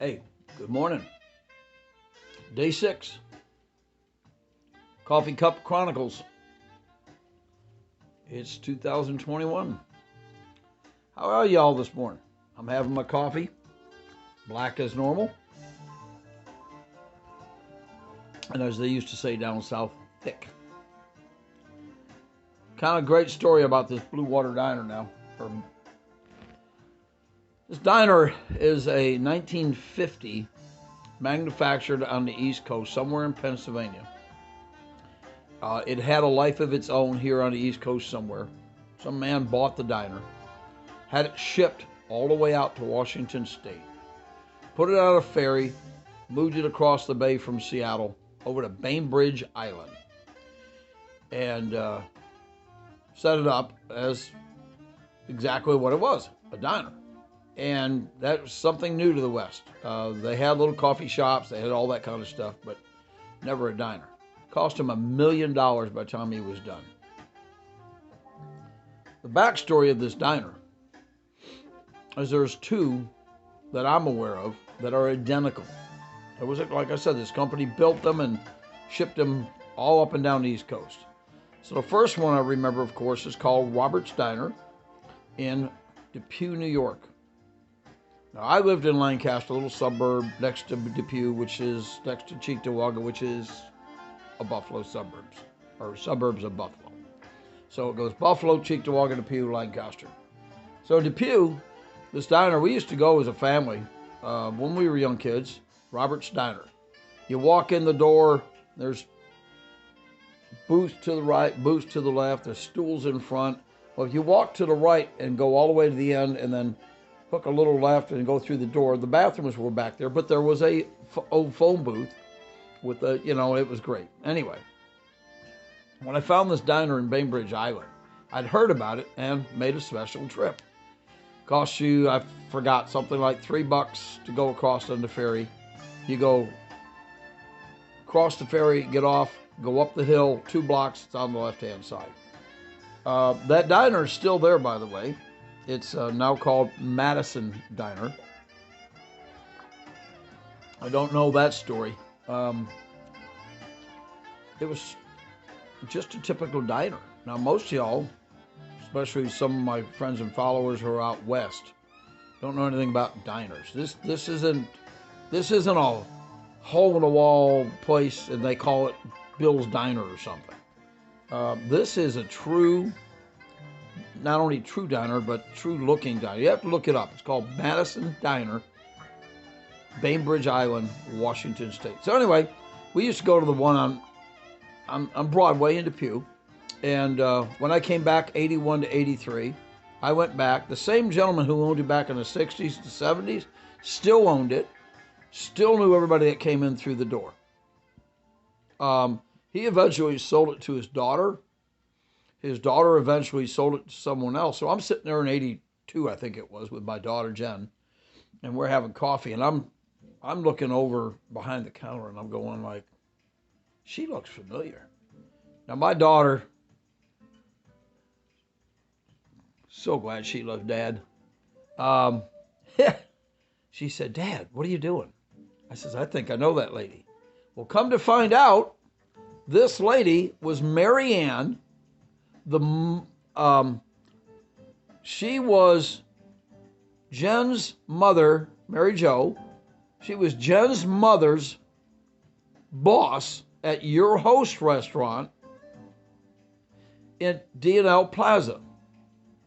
Hey, good morning. Day 6, Coffee Cup Chronicles. It's 2021. How are y'all this morning? I'm having my coffee, black as normal, and as they used to say down south, thick. Kind of great story about this Blue Water Diner now. This diner is a 1950 manufactured on the East Coast, somewhere in Pennsylvania. It had a life of its own here on the East Coast somewhere. Some man bought the diner, had it shipped all the way out to Washington State, put it on a ferry, moved it across the bay from Seattle over to Bainbridge Island, and set it up as exactly what it was, a diner. And that was something new to the West. They had little coffee shops, they had all that kind of stuff, but never a diner. Cost him $1 million by the time he was done. The backstory of this diner is there's two that I'm aware of that are identical. It was, like I said, this company built them and shipped them all up and down the East Coast. So the first one I remember, of course, is called Robert's Diner in Depew, New York. Now, I lived in Lancaster, a little suburb next to Depew, which is next to Cheektowaga, which is a Buffalo suburbs, or suburbs of Buffalo. So it goes Buffalo, Cheektowaga, Depew, Lancaster. So Depew, this diner, we used to go as a family when we were young kids, Robert's Diner. You walk in the door, there's booths to the right, booths to the left, there's stools in front. Well, if you walk to the right and go all the way to the end and then hook a little left and go through the door, the bathrooms were back there, but there was a old phone booth with a, it was great. Anyway, when I found this diner in Bainbridge Island, I'd heard about it and made a special trip. Cost you, I forgot, something like $3 to go across on the ferry. You go across the ferry, get off, go up the hill, 2 blocks, it's on the left-hand side. That diner is still there, by the way. It's now called Madison Diner. I don't know that story. It was just a typical diner. Now, most of y'all, especially some of my friends and followers who are out west, don't know anything about diners. This isn't a hole-in-the-wall place, and they call it Bill's Diner or something. This is a true, not only true diner, but true-looking diner. You have to look it up. It's called Madison Diner, Bainbridge Island, Washington State. So anyway, we used to go to the one on Broadway in Depew. And when I came back, 81 to 83, I went back. The same gentleman who owned it back in the 60s to 70s still owned it, still knew everybody that came in through the door. He eventually sold it to his daughter. His daughter eventually sold it to someone else. So I'm sitting there in 82, I think it was, with my daughter, Jen, and we're having coffee. And I'm looking over behind the counter, and I'm going like, she looks familiar. Now, my daughter, so glad she loves Dad. She said, Dad, what are you doing? I says, I think I know that lady. Well, come to find out, this lady was Mary Ann. She was Jen's mother, Mary Jo. She was Jen's mother's boss at Your Host restaurant in D&L Plaza,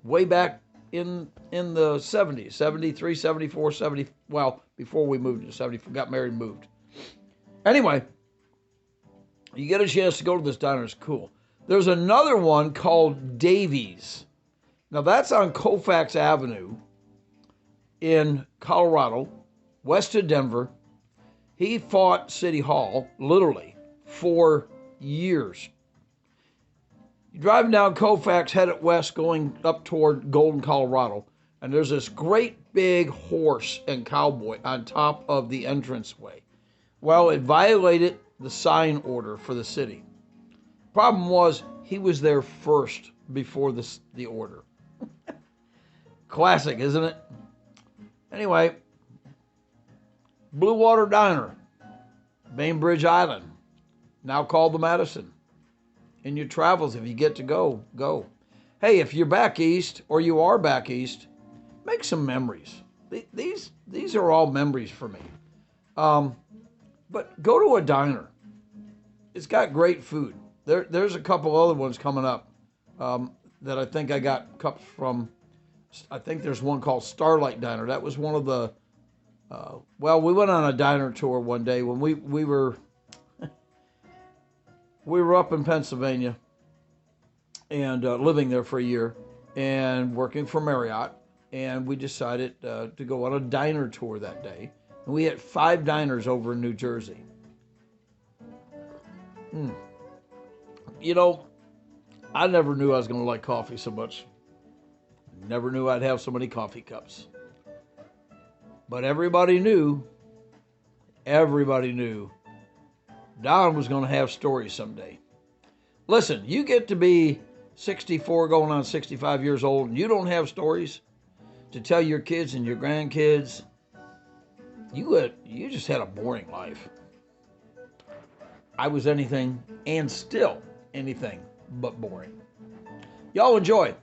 way back in the 70s, 73, 74, 70, well, before we moved to 70, got married and moved. Anyway, you get a chance to go to this diner, it's cool. There's another one called Davies. Now that's on Colfax Avenue in Colorado, west of Denver. He fought City Hall, literally, for years. You're driving down Colfax, headed west, going up toward Golden, Colorado, and there's this great big horse and cowboy on top of the entranceway. Well, it violated the sign order for the city. Problem was, he was there first before the order. Classic, isn't it? Anyway, Blue Water Diner, Bainbridge Island, now called the Madison. In your travels, if you get to go, go. Hey, if you're back east or you are back east, make some memories. These are all memories for me. But go to a diner. It's got great food. There's a couple other ones coming up that I think I got cups from. I think there's one called Starlight Diner. That was one of the. Well, we went on a diner tour one day when we were up in Pennsylvania and living there for a year and working for Marriott, and we decided to go on a diner tour that day. And we had 5 diners over in New Jersey. You know, I never knew I was going to like coffee so much. Never knew I'd have so many coffee cups. But everybody knew Don was going to have stories someday. Listen, you get to be 64 going on 65 years old and you don't have stories to tell your kids and your grandkids, you just had a boring life. I was anything and still anything but boring. Y'all enjoy.